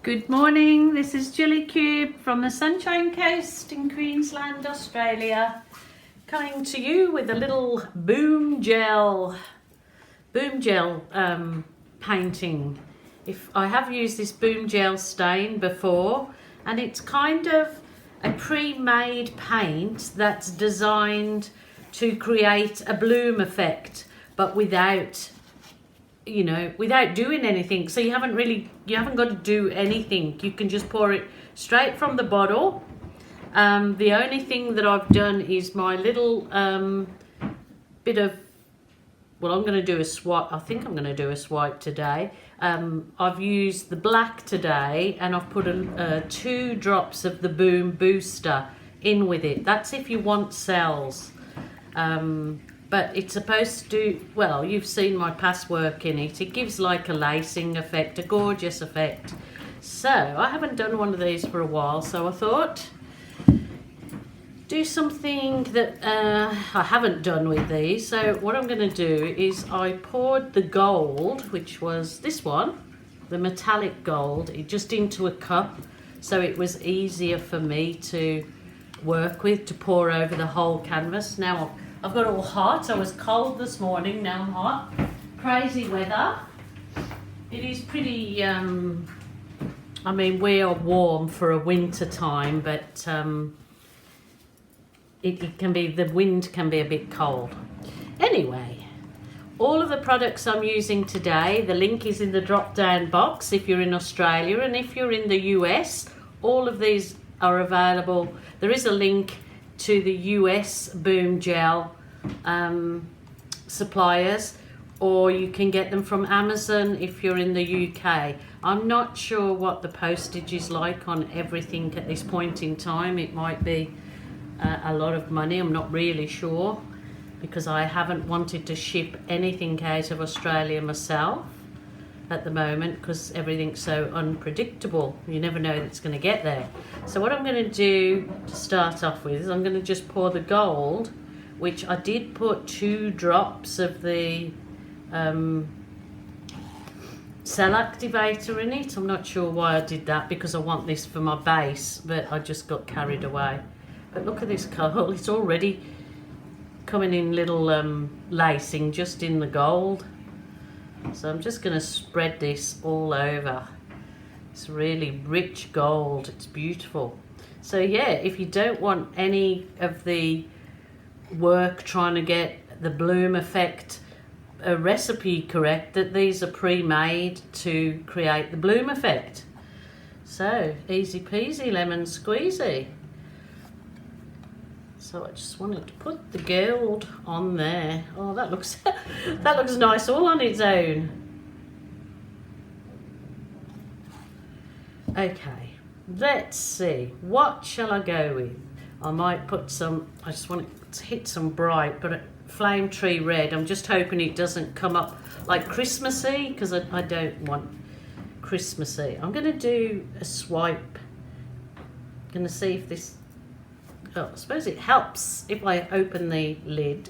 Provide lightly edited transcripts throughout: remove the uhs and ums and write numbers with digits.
Good morning, this is Gillykube from the Sunshine Coast in Queensland, Australia, coming to you with a little boom gel painting. I have used this boom gel stain before, and it's kind of a pre-made paint that's designed to create a bloom effect, but without doing anything. So you haven't got to do anything. You can just pour it straight from the bottle. The only thing that I've done is my little bit of, well, I'm going to do a swipe. I think I'm going to do a swipe today. I've used the black today, and I've put 2 drops of the Boom Booster in with it. That's if you want cells. But it's supposed to, well, you've seen my past work in it. It gives like a lacing effect, a gorgeous effect. So I haven't done one of these for a while, so I thought do something that I haven't done with these. So what I'm going to do is I poured the gold, which was this one, the metallic gold, just into a cup, so it was easier for me to work with, to pour over the whole canvas. Now I've got all hot. I was cold this morning, now I'm hot. Crazy weather. It is pretty, I mean, we are warm for a winter time, but it can be, the wind can be a bit cold. Anyway, all of the products I'm using today, the link is in the drop down box if you're in Australia, and if you're in the US, all of these are available. There is a link to the US boom gel suppliers, or you can get them from Amazon if you're in the UK. I'm not sure what the postage is like on everything at this point in time. It might be a lot of money. I'm not really sure, because I haven't wanted to ship anything out of Australia myself at the moment, because everything's so unpredictable. You never know that it's going to get there. So what I'm going to do to start off with is I'm going to just pour the gold, which I did put 2 drops of the cell activator in it. I'm not sure why I did that, because I want this for my base, but I just got carried away. But look at this colour, it's already coming in little lacing just in the gold. So I'm just going to spread this all over. It's really rich gold, it's beautiful. So yeah, if you don't want any of the work trying to get the bloom effect recipe correct, that these are pre-made to create the bloom effect. So easy peasy lemon squeezy. So I just wanted to put the gold on there. Oh, that looks that looks nice all on its own. Okay, let's see. What shall I go with? I might put some, I just want to hit some bright, but flame tree red. I'm just hoping it doesn't come up like Christmassy, because I don't want Christmassy. I'm going to do a swipe. I'm going to see if this, oh, I suppose it helps if I open the lid.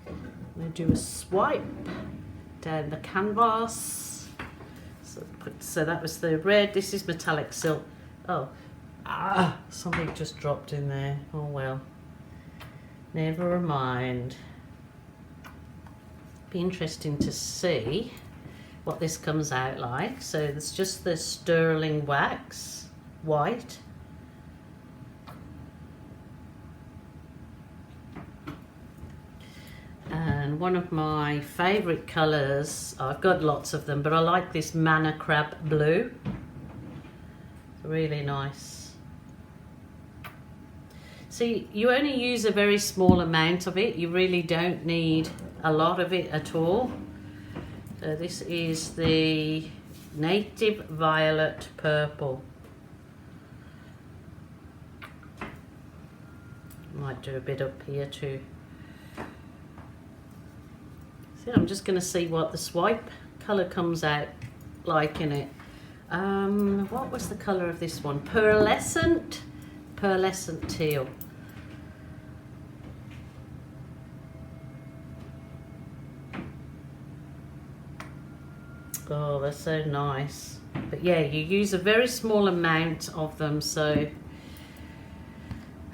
I'm going to do a swipe down the canvas. So that was the red. This is metallic silk. Oh, something just dropped in there. Oh well, never mind. Be interesting to see what this comes out like. So it's just the sterling wax white. And one of my favorite colors, I've got lots of them, but I like this Mana Crab blue. Really nice. See, you only use a very small amount of it. You really don't need a lot of it at all. So this is the Native Violet Purple. Might do a bit up here too. So I'm just going to see what the swipe colour comes out like in it. What was the colour of this one? Pearlescent teal. Oh, they're so nice. But yeah, you use a very small amount of them, so.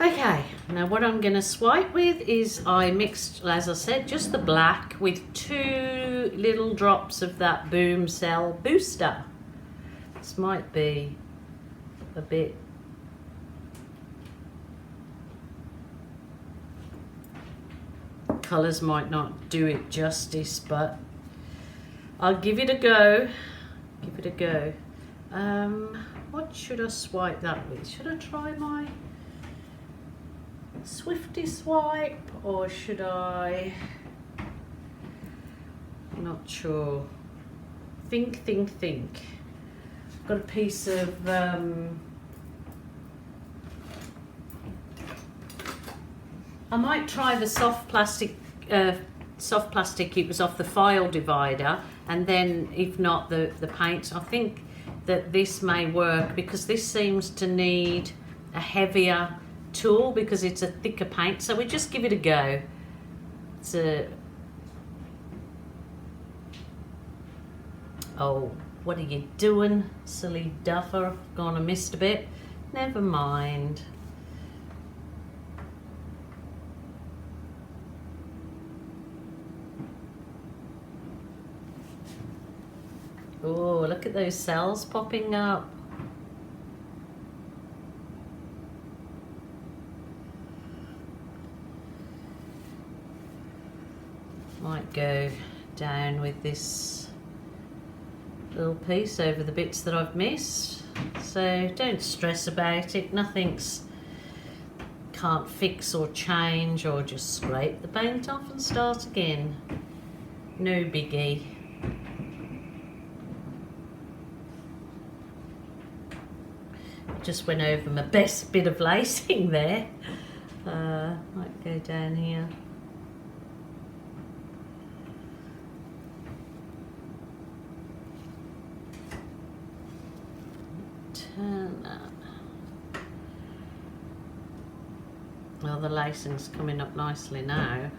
Okay, now what I'm going to swipe with is I mixed, as I said, just the black with 2 little drops of that Boom Cell Booster. This might be a bit colours might not do it justice, but I'll give it a go. Give it a go. What should I swipe that with? Should I try my Swifty swipe, or should I? I'm not sure. Think. Got a piece of I might try the soft plastic. It was off the file divider, and then if not the paint. I think that this may work because this seems to need a heavier tool because it's a thicker paint, so we just give it a go. It's a oh, what are you doing, silly duffer? I've gone and missed a bit. Never mind. Oh, look at those cells popping up. Might go down with this little piece over the bits that I've missed. So don't stress about it. Nothing's can't fix or change, or just scrape the paint off and start again. No biggie. Just went over my best bit of lacing there. Might go down here. Turn that. Well, the lacing's coming up nicely now.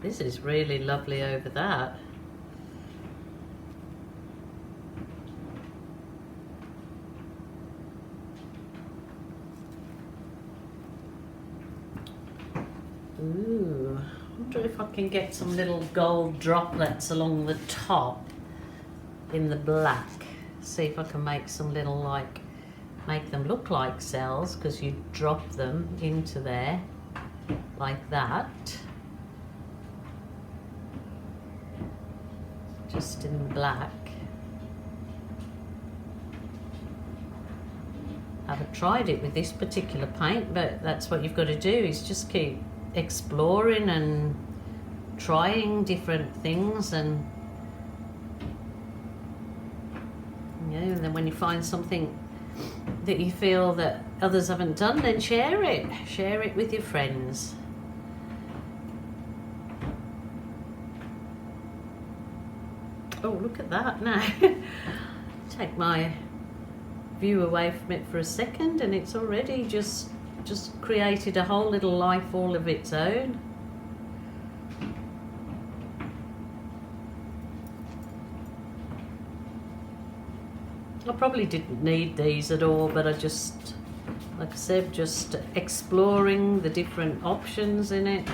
This is really lovely over that. Ooh, I wonder if I can get some little gold droplets along the top in the black. See if I can make some little, like, make them look like cells, because you drop them into there like that. Just in black. I haven't tried it with this particular paint, but that's what you've got to do, is just keep exploring and trying different things, and you know, and then when you find something that you feel that others haven't done, then share it with your friends. Oh, look at that now. Take my view away from it for a second, and it's already just created a whole little life all of its own. I probably didn't need these at all, but I just, like I said, just exploring the different options in it.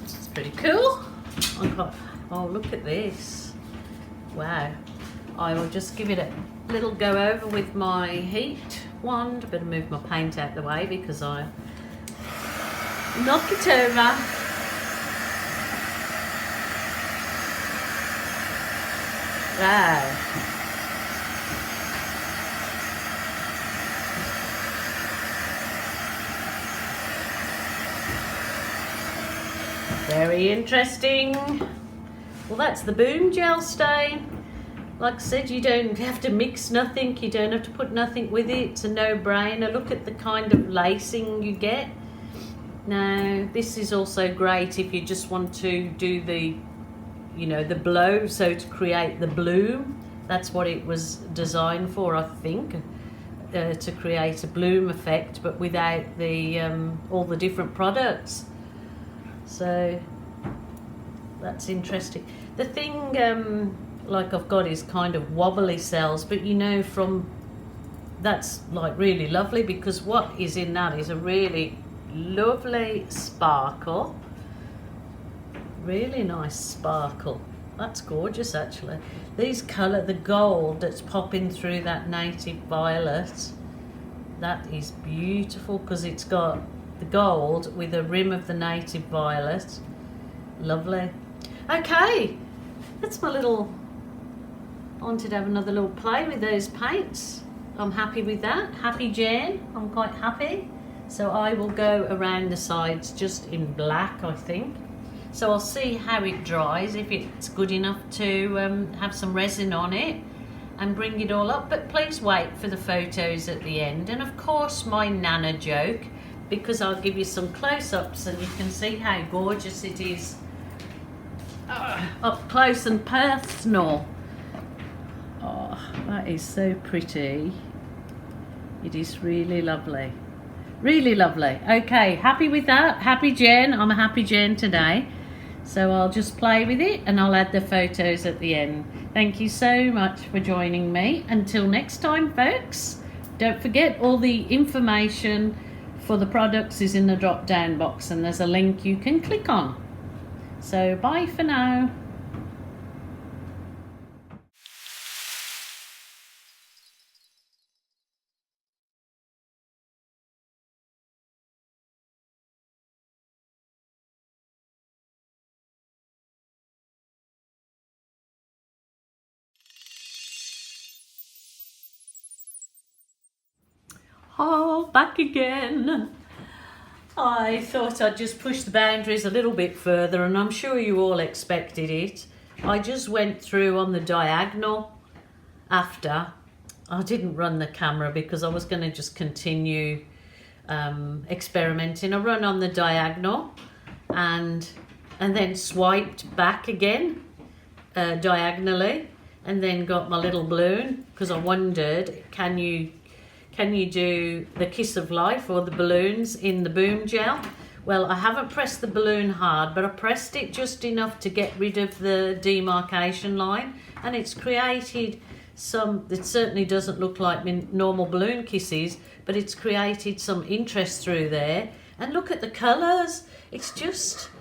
It's pretty cool. Oh, look at this. Wow. I will just give it a little go over with my heat wand. Better move my paint out the way because I knock it over. Wow. Very interesting. Well, that's the Boom Gel stain. Like I said, you don't have to mix nothing, you don't have to put nothing with it. It's a no-brainer. Look at the kind of lacing you get. Now, this is also great if you just want to do the, you know, the blow, so to create the bloom. That's what it was designed for, I think, to create a bloom effect, but without the all the different products. So that's interesting. The thing like I've got is kind of wobbly cells, but you know, from that's like really lovely, because what is in that is a really lovely sparkle. Really nice sparkle. That's gorgeous actually. These colour, the gold that's popping through that native violet, that is beautiful, because it's got the gold with a rim of the native violet. Lovely. Okay, that's my little, I wanted to have another little play with those paints. I'm happy with that. Happy Jen, I'm quite happy. So I will go around the sides just in black, I think. So I'll see how it dries, if it's good enough to have some resin on it and bring it all up. But please wait for the photos at the end. And of course my Nana joke, because I'll give you some close-ups and you can see how gorgeous it is up close and personal. Oh, that is so pretty. It is really lovely. Really lovely. Okay, happy with that. Happy Jen. I'm a happy Jen today. So I'll just play with it and I'll add the photos at the end. Thank you so much for joining me. Until next time, folks, don't forget all the information for the products is in the drop down box, and there's a link you can click on. So bye for now. Oh, back again. I thought I'd just push the boundaries a little bit further, and I'm sure you all expected it. I just went through on the diagonal after. I didn't run the camera because I was going to just continue experimenting. I run on the diagonal and then swiped back again diagonally, and then got my little balloon, because I wondered, can you do the kiss of life or the balloons in the boom gel? Well, I haven't pressed the balloon hard, but I pressed it just enough to get rid of the demarcation line, and it's created some, it certainly doesn't look like normal balloon kisses, but it's created some interest through there. And look at the colours, it's just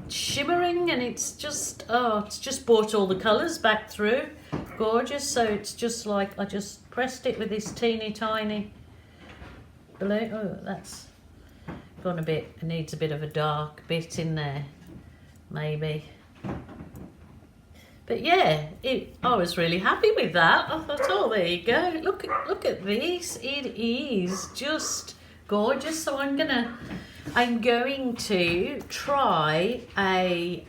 shimmering, and it's just, oh, it's just brought all the colours back through. Gorgeous. So it's just like I just pressed it with this teeny tiny balloon. Oh, that's gone a bit, it needs a bit of a dark bit in there maybe, but yeah, I was really happy with that. I thought, oh, there you go, look at this, it is just gorgeous. So I'm going to try a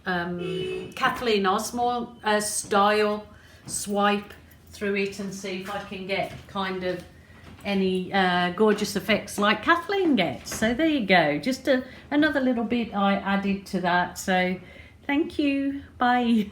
Kathleen Osmore style swipe through it and see if I can get kind of any gorgeous effects like Kathleen gets. So there you go, just another little bit I added to that. So thank you, bye.